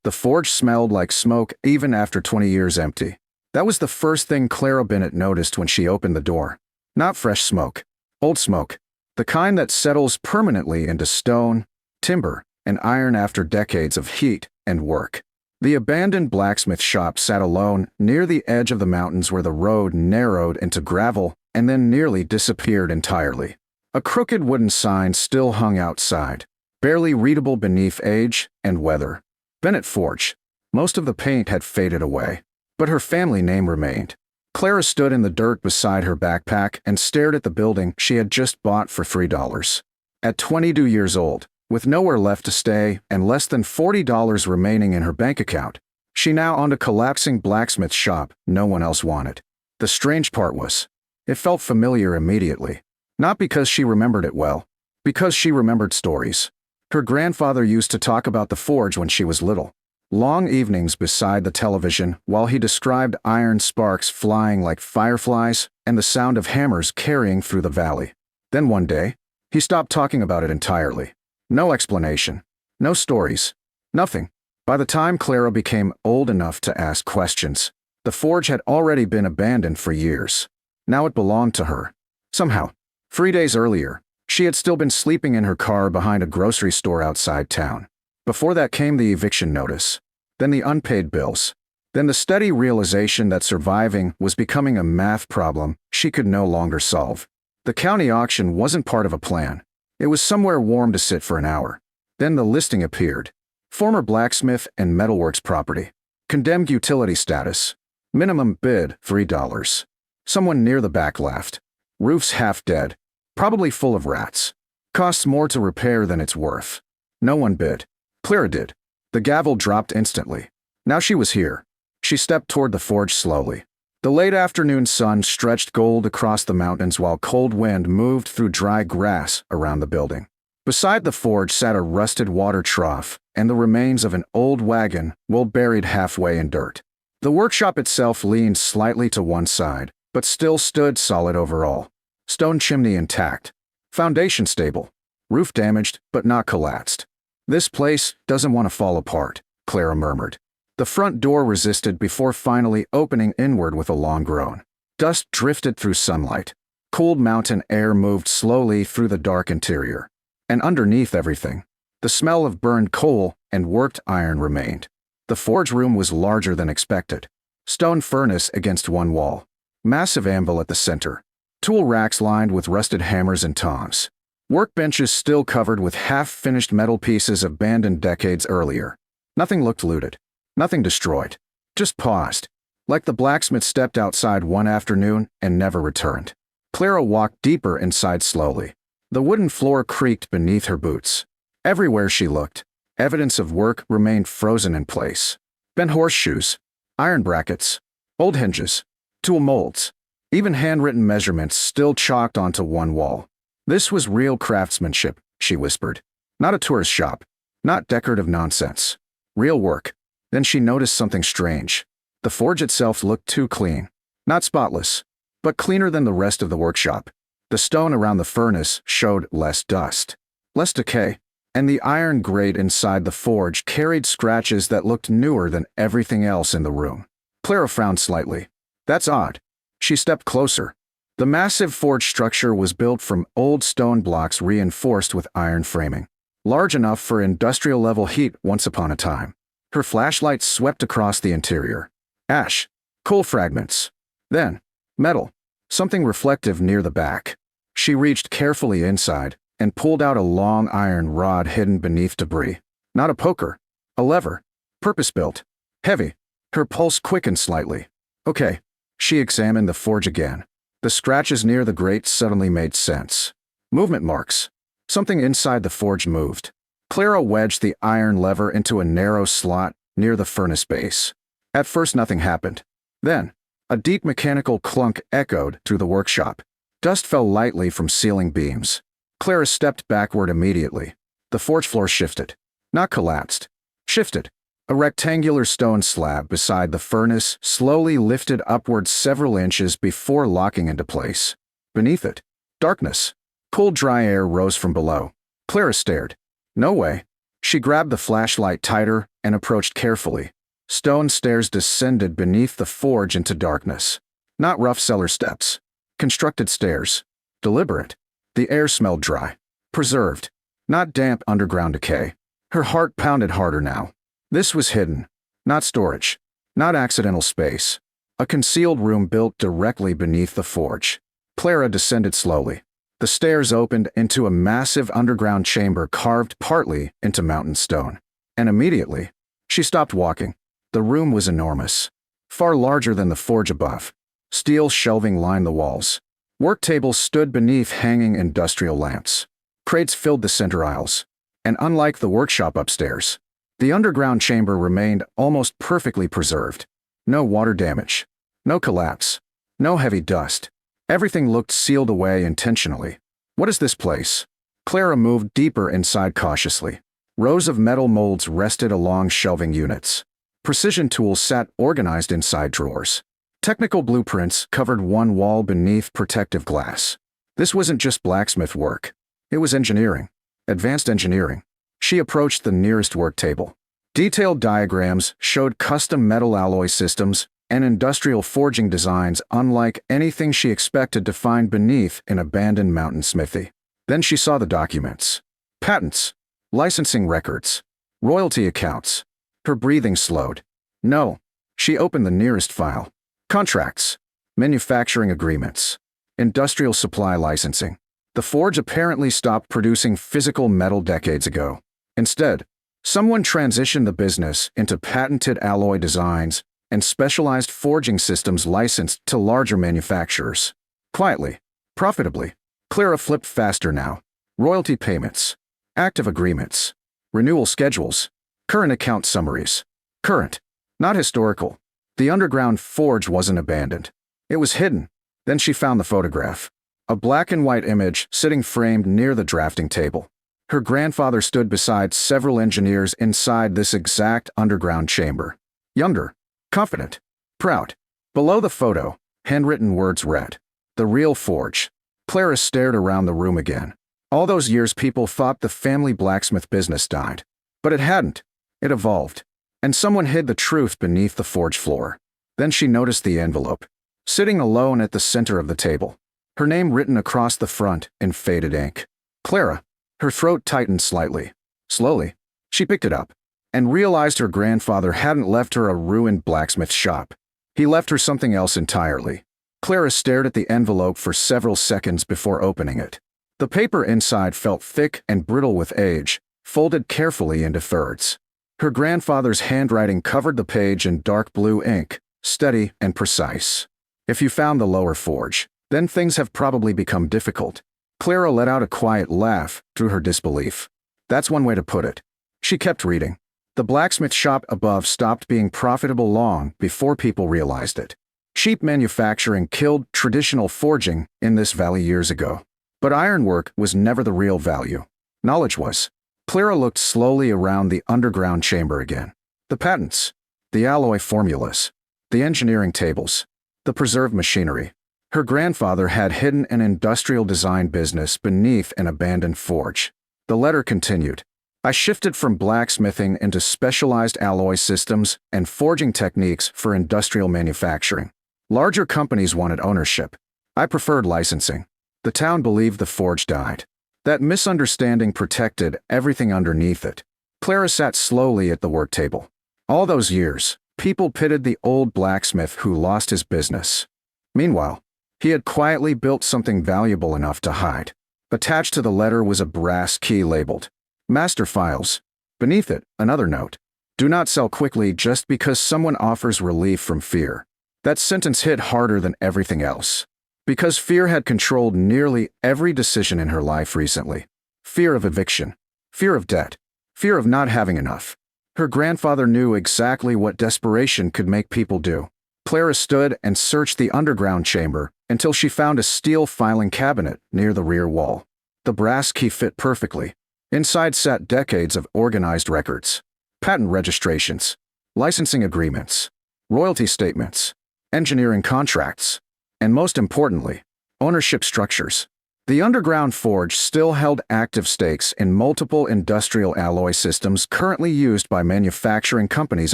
The forge smelled like smoke even after 20 years empty. That was the first thing Clara Bennett noticed when she opened the door. Not fresh smoke. Old smoke. The kind that settles permanently into stone, timber, and iron after decades of heat and work. The abandoned blacksmith shop sat alone near the edge of the mountains where the road narrowed into gravel and then nearly disappeared entirely. A crooked wooden sign still hung outside, barely readable beneath age and weather. Bennett Forge. Most of the paint had faded away, but her family name remained. Clara stood in the dirt beside her backpack and stared at the building she had just bought for $3. At 22 years old, with nowhere left to stay and less than $40 remaining in her bank account, she now owned a collapsing blacksmith shop no one else wanted. The strange part was, it felt familiar immediately. Not because she remembered it well, because she remembered stories. Her grandfather used to talk about the forge when she was little. Long evenings beside the television while he described iron sparks flying like fireflies and the sound of hammers carrying through the valley. Then one day, he stopped talking about it entirely. No explanation. No stories. Nothing. By the time Clara became old enough to ask questions, the forge had already been abandoned for years. Now it belonged to her. Somehow. 3 days earlier, she had still been sleeping in her car behind a grocery store outside town. Before that came the eviction notice, then the unpaid bills, then the steady realization that surviving was becoming a math problem she could no longer solve. The county auction wasn't part of a plan. It was somewhere warm to sit for an hour. Then the listing appeared. Former blacksmith and metalworks property. Condemned utility status. Minimum bid $3. Someone near the back laughed. Roof's half dead. Probably full of rats. Costs more to repair than it's worth. No one bid. Clara did. The gavel dropped instantly. Now she was here. She stepped toward the forge slowly. The late afternoon sun stretched gold across the mountains while cold wind moved through dry grass around the building. Beside the forge sat a rusted water trough and the remains of an old wagon well buried halfway in dirt. The workshop itself leaned slightly to one side, but still stood solid overall. Stone chimney intact. Foundation stable. Roof damaged, but not collapsed. This place doesn't want to fall apart, Clara murmured. The front door resisted before finally opening inward with a long groan. Dust drifted through sunlight. Cold mountain air moved slowly through the dark interior. And underneath everything, the smell of burned coal and worked iron remained. The forge room was larger than expected. Stone furnace against one wall. Massive anvil at the center. Tool racks lined with rusted hammers and tongs. Workbenches still covered with half-finished metal pieces abandoned decades earlier. Nothing looked looted. Nothing destroyed. Just paused. Like the blacksmith stepped outside one afternoon and never returned. Clara walked deeper inside slowly. The wooden floor creaked beneath her boots. Everywhere she looked, evidence of work remained frozen in place. Bent horseshoes, iron brackets, old hinges, tool molds, even handwritten measurements still chalked onto one wall. This was real craftsmanship, she whispered. Not a tourist shop. Not decorative nonsense. Real work. Then she noticed something strange. The forge itself looked too clean. Not spotless, but cleaner than the rest of the workshop. The stone around the furnace showed less dust, less decay, and the iron grate inside the forge carried scratches that looked newer than everything else in the room. Clara frowned slightly. That's odd. She stepped closer. The massive forge structure was built from old stone blocks reinforced with iron framing, large enough for industrial-level heat once upon a time. Her flashlight swept across the interior. Ash. Coal fragments. Then, metal. Something reflective near the back. She reached carefully inside and pulled out a long iron rod hidden beneath debris. Not a poker. A lever. Purpose-built. Heavy. Her pulse quickened slightly. Okay. She examined the forge again. The scratches near the grate suddenly made sense. Movement marks. Something inside the forge moved. Clara wedged the iron lever into a narrow slot near the furnace base. At first nothing happened. Then, a deep mechanical clunk echoed through the workshop. Dust fell lightly from ceiling beams. Clara stepped backward immediately. The forge floor shifted. Not collapsed. Shifted. A rectangular stone slab beside the furnace slowly lifted upward several inches before locking into place. Beneath it, darkness. Cold, dry air rose from below. Clara stared. No way. She grabbed the flashlight tighter and approached carefully. Stone stairs descended beneath the forge into darkness. Not rough cellar steps. Constructed stairs. Deliberate. The air smelled dry. Preserved. Not damp underground decay. Her heart pounded harder now. This was hidden. Not storage. Not accidental space. A concealed room built directly beneath the forge. Clara descended slowly. The stairs opened into a massive underground chamber carved partly into mountain stone. And immediately, she stopped walking. The room was enormous. Far larger than the forge above. Steel shelving lined the walls. Work tables stood beneath hanging industrial lamps. Crates filled the center aisles. And unlike the workshop upstairs, the underground chamber remained almost perfectly preserved. No water damage. No collapse. No heavy dust. Everything looked sealed away intentionally. What is this place? Clara moved deeper inside cautiously. Rows of metal molds rested along shelving units. Precision tools sat organized inside drawers. Technical blueprints covered one wall beneath protective glass. This wasn't just blacksmith work. It was engineering. Advanced engineering. She approached the nearest work table. Detailed diagrams showed custom metal alloy systems and industrial forging designs unlike anything she expected to find beneath an abandoned mountain smithy. Then she saw the documents. Patents. Licensing records. Royalty accounts. Her breathing slowed. No. She opened the nearest file. Contracts. Manufacturing agreements. Industrial supply licensing. The forge apparently stopped producing physical metal decades ago. Instead, someone transitioned the business into patented alloy designs and specialized forging systems licensed to larger manufacturers. Quietly, profitably, Clara flipped faster now. Royalty payments. Active agreements. Renewal schedules. Current account summaries. Current, not historical. The underground forge wasn't abandoned. It was hidden. Then she found the photograph. A black and white image sitting framed near the drafting table. Her grandfather stood beside several engineers inside this exact underground chamber. Younger, confident, proud. Below the photo, handwritten words read, "The real forge." Clara stared around the room again. All those years people thought the family blacksmith business died. But it hadn't. It evolved. And someone hid the truth beneath the forge floor. Then she noticed the envelope, sitting alone at the center of the table. Her name written across the front in faded ink. Clara. Her throat tightened slightly. Slowly, she picked it up and realized her grandfather hadn't left her a ruined blacksmith shop. He left her something else entirely. Clara stared at the envelope for several seconds before opening it. The paper inside felt thick and brittle with age, folded carefully into thirds. Her grandfather's handwriting covered the page in dark blue ink, steady and precise. "If you found the lower forge, then things have probably become difficult." Clara let out a quiet laugh through her disbelief. That's one way to put it. She kept reading. The blacksmith shop above stopped being profitable long before people realized it. Cheap manufacturing killed traditional forging in this valley years ago. But ironwork was never the real value. Knowledge was. Clara looked slowly around the underground chamber again. The patents. The alloy formulas. The engineering tables. The preserved machinery. Her grandfather had hidden an industrial design business beneath an abandoned forge. The letter continued. "I shifted from blacksmithing into specialized alloy systems and forging techniques for industrial manufacturing. Larger companies wanted ownership. I preferred licensing. The town believed the forge died. That misunderstanding protected everything underneath it." Clara sat slowly at the work table. All those years, people pitted the old blacksmith who lost his business. Meanwhile, he had quietly built something valuable enough to hide. Attached to the letter was a brass key labeled Master Files. Beneath it, another note. "Do not sell quickly just because someone offers relief from fear." That sentence hit harder than everything else. Because fear had controlled nearly every decision in her life recently. Fear of eviction. Fear of debt. Fear of not having enough. Her grandfather knew exactly what desperation could make people do. Clara stood and searched the underground chamber until she found a steel filing cabinet near the rear wall. The brass key fit perfectly. Inside sat decades of organized records. Patent registrations. Licensing agreements. Royalty statements. Engineering contracts. And most importantly, ownership structures. The underground forge still held active stakes in multiple industrial alloy systems currently used by manufacturing companies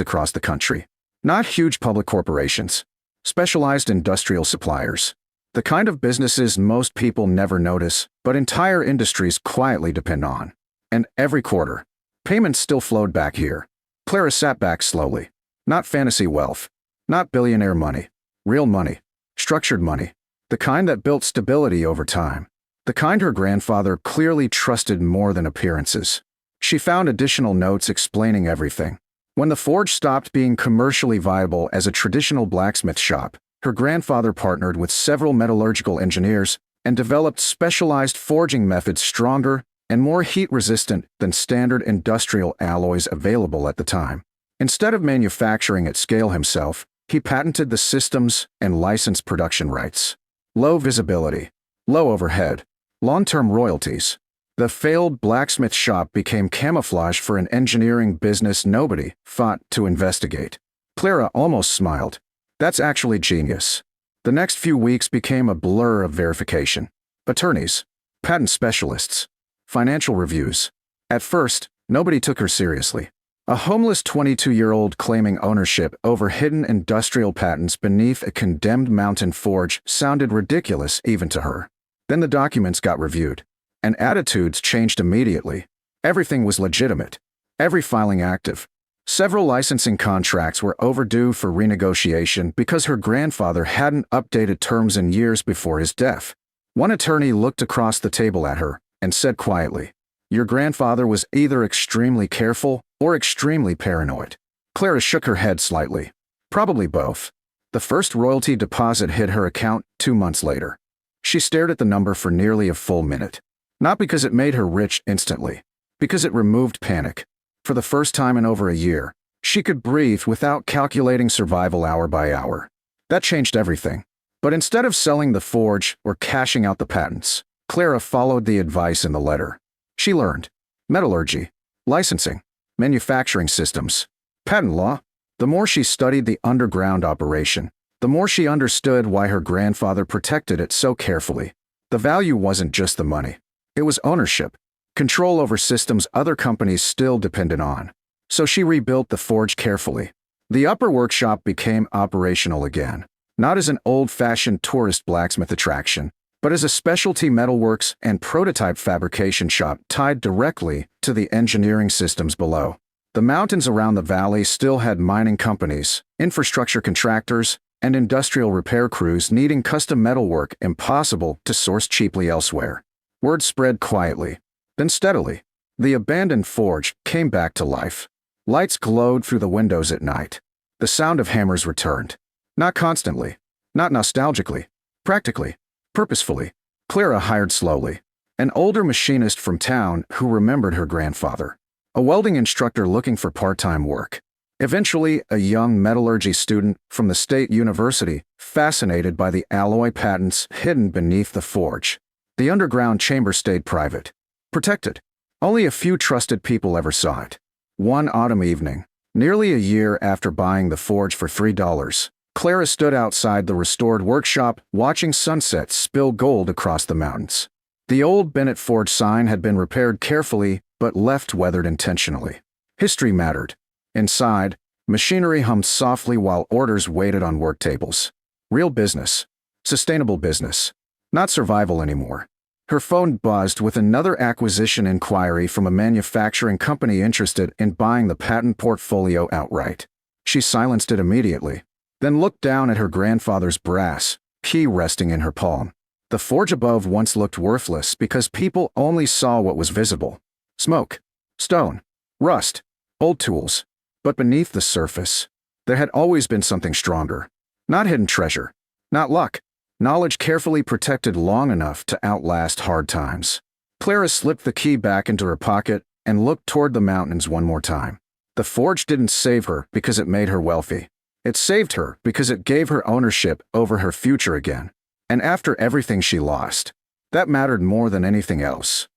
across the country. Not huge public corporations, specialized industrial suppliers. The kind of businesses most people never notice, but entire industries quietly depend on. And every quarter, payments still flowed back here. Clara sat back slowly. Not fantasy wealth. Not billionaire money. Real money. Structured money. The kind that built stability over time. The kind her grandfather clearly trusted more than appearances. She found additional notes explaining everything. When the forge stopped being commercially viable as a traditional blacksmith shop, her grandfather partnered with several metallurgical engineers and developed specialized forging methods stronger and more heat-resistant than standard industrial alloys available at the time. Instead of manufacturing at scale himself, he patented the systems and licensed production rights. Low visibility, low overhead, long-term royalties. The failed blacksmith shop became camouflage for an engineering business nobody fought to investigate. Clara almost smiled. That's actually genius. The next few weeks became a blur of verification. Attorneys, patent specialists, financial reviews. At first, nobody took her seriously. A homeless 22-year-old claiming ownership over hidden industrial patents beneath a condemned mountain forge sounded ridiculous even to her. Then the documents got reviewed, and attitudes changed immediately. Everything was legitimate, every filing active. Several licensing contracts were overdue for renegotiation because her grandfather hadn't updated terms in years before his death. One attorney looked across the table at her and said quietly, "Your grandfather was either extremely careful or extremely paranoid." Clara shook her head slightly. Probably both. The first royalty deposit hit her account 2 months later. She stared at the number for nearly a full minute. Not because it made her rich instantly, because it removed panic. For the first time in over a year, she could breathe without calculating survival hour by hour. That changed everything. But instead of selling the forge or cashing out the patents, Clara followed the advice in the letter. She learned metallurgy, licensing, manufacturing systems, patent law. The more she studied the underground operation, the more she understood why her grandfather protected it so carefully. The value wasn't just the money. It was ownership, control over systems other companies still depended on. So she rebuilt the forge carefully. The upper workshop became operational again, not as an old-fashioned tourist blacksmith attraction, but as a specialty metalworks and prototype fabrication shop tied directly to the engineering systems below. The mountains around the valley still had mining companies, infrastructure contractors, and industrial repair crews needing custom metalwork impossible to source cheaply elsewhere. Word spread quietly, then steadily. The abandoned forge came back to life. Lights glowed through the windows at night. The sound of hammers returned. Not constantly, not nostalgically, practically, purposefully. Clara hired slowly. An older machinist from town who remembered her grandfather. A welding instructor looking for part-time work. Eventually, a young metallurgy student from the state university, fascinated by the alloy patents hidden beneath the forge. The underground chamber stayed private, protected. Only a few trusted people ever saw it. One autumn evening, nearly a year after buying the forge for $3, Clara stood outside the restored workshop watching sunsets spill gold across the mountains. The old Bennett Forge sign had been repaired carefully but left weathered intentionally. History mattered. Inside, machinery hummed softly while orders waited on work tables. Real business. Sustainable business. Not survival anymore. Her phone buzzed with another acquisition inquiry from a manufacturing company interested in buying the patent portfolio outright. She silenced it immediately, then looked down at her grandfather's brass key resting in her palm. The forge above once looked worthless because people only saw what was visible. Smoke, stone, rust, old tools. But beneath the surface, there had always been something stronger. Not hidden treasure, not luck. Knowledge carefully protected long enough to outlast hard times. Clara slipped the key back into her pocket and looked toward the mountains one more time. The forge didn't save her because it made her wealthy. It saved her because it gave her ownership over her future again. And after everything she lost, that mattered more than anything else.